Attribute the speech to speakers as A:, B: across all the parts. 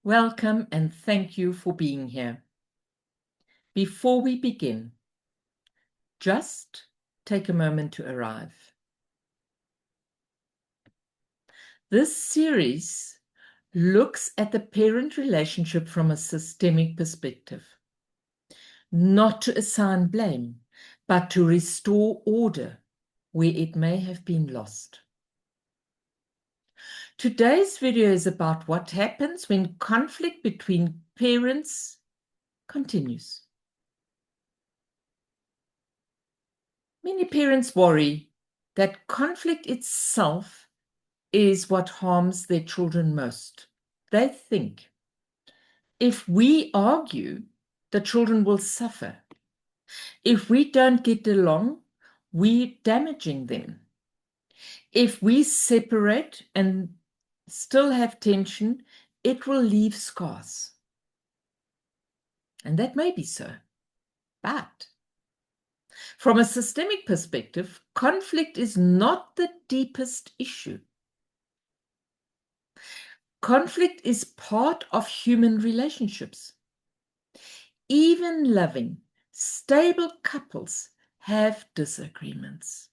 A: Welcome and thank you for being here. Before we begin, just take a moment to arrive. This series looks at the parent relationship from a systemic perspective, not to assign blame, but to restore order where it may have been lost. Today's video is about what happens when conflict between parents continues. Many parents worry that conflict itself is what harms their children most. They think if we argue, the children will suffer. If we don't get along, we're damaging them. If we separate and still have tension, it will leave scars. And that may be so. But from a systemic perspective, conflict is not the deepest issue. Conflict is part of human relationships. Even loving, stable couples have disagreements.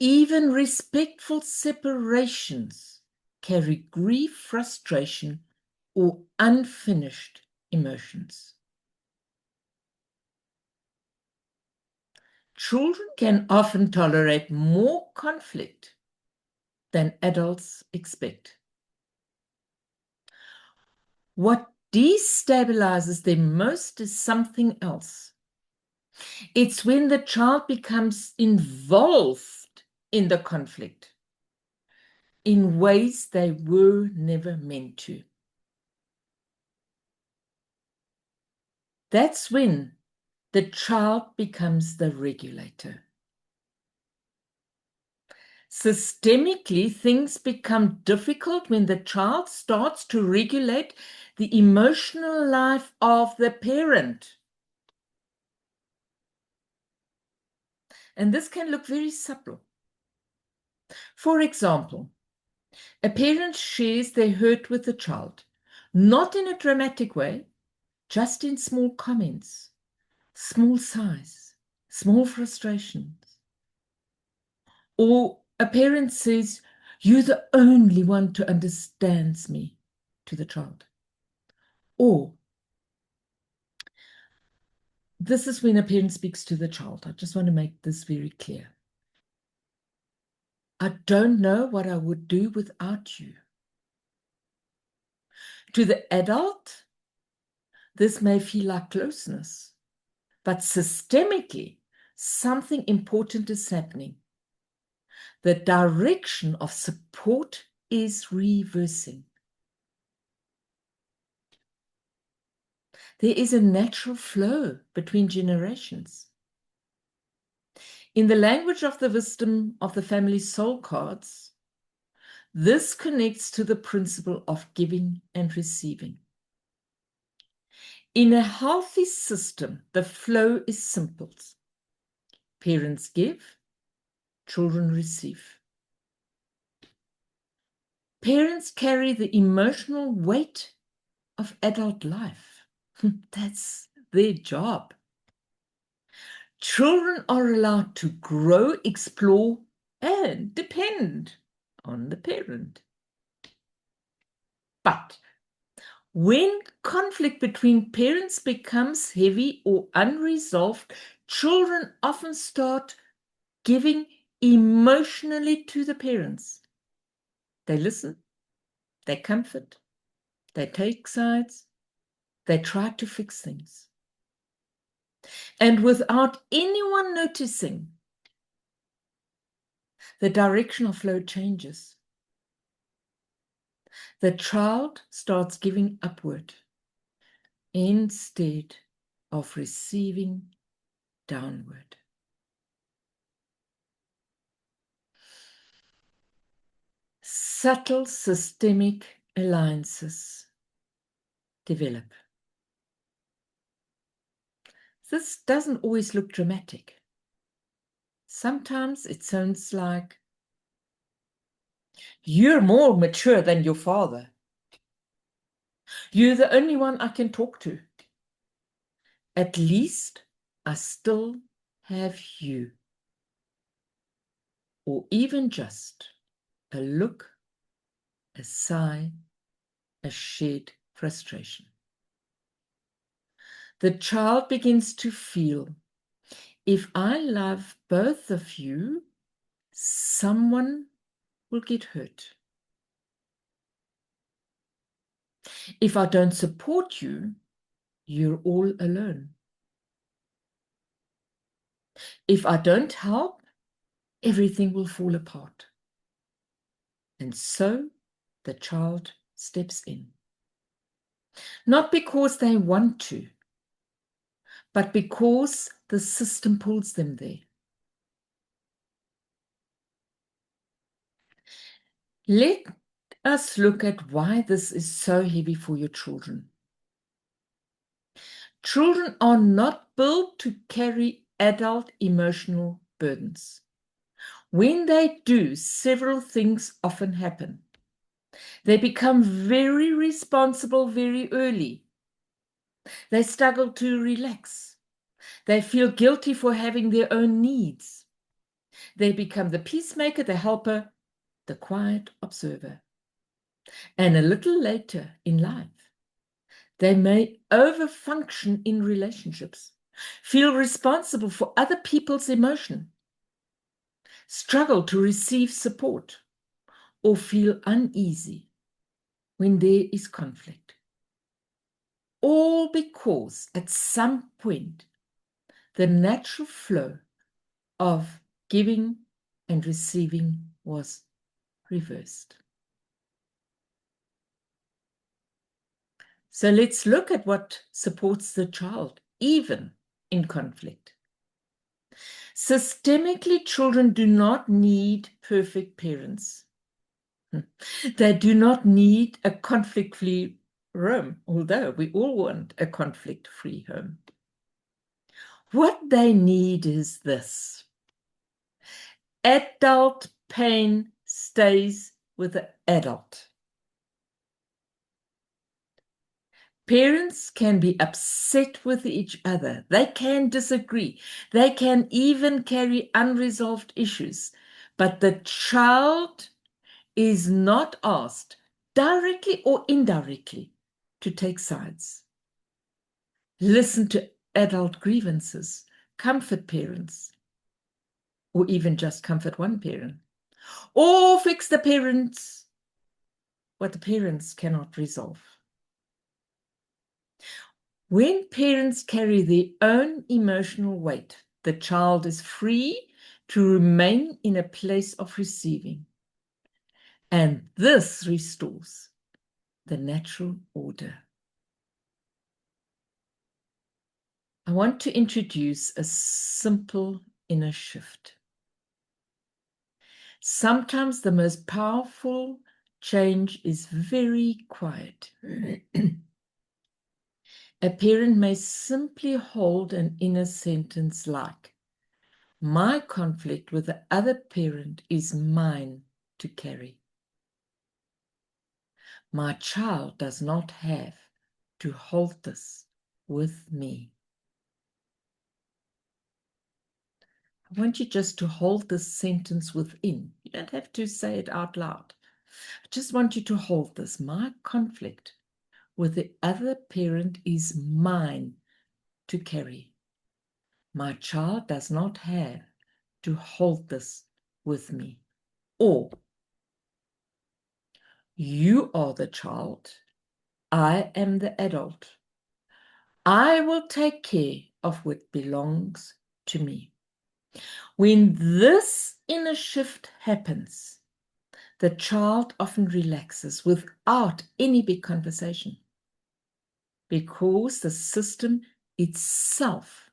A: Even respectful separations carry grief, frustration, or unfinished emotions. Children can often tolerate more conflict than adults expect. What destabilizes them most is something else. It's when the child becomes involved in the conflict in ways they were never meant to. That's when the child becomes the regulator. Systemically, things become difficult when the child starts to regulate the emotional life of the parent. And this can look very subtle. For example, a parent shares their hurt with the child, not in a dramatic way, just in small comments, small sighs, small frustrations. Or a parent says, "You're the only one who understands me," to the child. Or this is when a parent speaks to the child. I just want to make this very clear. "I don't know what I would do without you." To the adult, this may feel like closeness, but systemically, something important is happening. The direction of support is reversing. There is a natural flow between generations. In the language of the wisdom of the family soul cards, this connects to the principle of giving and receiving. In a healthy system, the flow is simple. Parents give, children receive. Parents carry the emotional weight of adult life. That's their job. Children are allowed to grow, explore, and depend on the parent. But when conflict between parents becomes heavy or unresolved, children often start giving emotionally to the parents. They listen, they comfort, they take sides, they try to fix things. And without anyone noticing, the direction of flow changes. The child starts giving upward instead of receiving downward. Subtle systemic alliances develop. This doesn't always look dramatic. Sometimes it sounds like, "You're more mature than your father." You're the only one I can talk to. At least I still have you. Or even just a look, a sigh, a shared frustration. The child begins to feel, if I love both of you, someone will get hurt. If I don't support you, you're all alone. If I don't help, everything will fall apart. And so the child steps in. Not because they want to, but because the system pulls them there. Let us look at why this is so heavy for your children. Children are not built to carry adult emotional burdens. When they do, several things often happen. They become very responsible very early. They struggle to relax. They feel guilty for having their own needs. They become the peacemaker, the helper, the quiet observer. And a little later in life, they may overfunction in relationships, feel responsible for other people's emotion, struggle to receive support, or feel uneasy when there is conflict. All because at some point, the natural flow of giving and receiving was reversed. So let's look at what supports the child, even in conflict. Systemically, children do not need perfect parents. They do not need a conflict-free home, although we all want a conflict-free home. What they need is this. Adult pain stays with the adult. Parents can be upset with each other. They can disagree. They can even carry unresolved issues. But the child is not asked, directly or indirectly, to take sides. Listen to adult grievances, comfort parents, or even just comfort one parent, or fix the parents what the parents cannot resolve. When parents carry their own emotional weight, the child is free to remain in a place of receiving. And this restores the natural order. I want to introduce a simple inner shift. Sometimes the most powerful change is very quiet. A parent may simply hold an inner sentence like, my conflict with the other parent is mine to carry. My child does not have to hold this with me. I want you just to hold this sentence within. You don't have to say it out loud. I just want you to hold this. My conflict with the other parent is mine to carry. My child does not have to hold this with me. Or, you are the child, I am the adult. I will take care of what belongs to me. When this inner shift happens, the child often relaxes without any big conversation because the system itself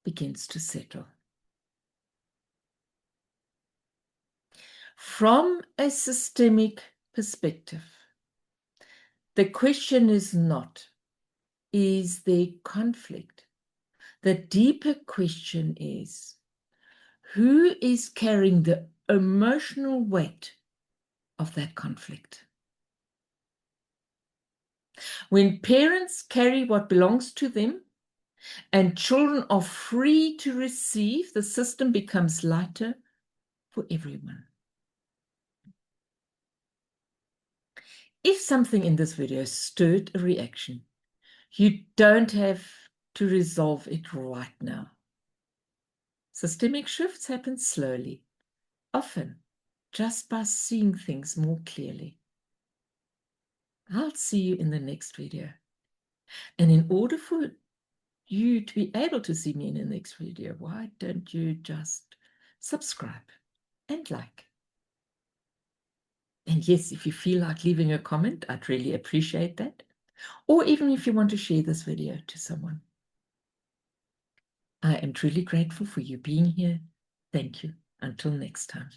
A: begins to settle. From a systemic perspective, the question is not, is there conflict? The deeper question is, who is carrying the emotional weight of that conflict? When parents carry what belongs to them and children are free to receive, the system becomes lighter for everyone. If something in this video stirred a reaction, you don't have to resolve it right now. Systemic shifts happen slowly, often just by seeing things more clearly. I'll see you in the next video. And in order for you to be able to see me in the next video, why don't you just subscribe and like? And yes, if you feel like leaving a comment, I'd really appreciate that. Or even if you want to share this video to someone. I am truly grateful for you being here. Thank you. Until next time.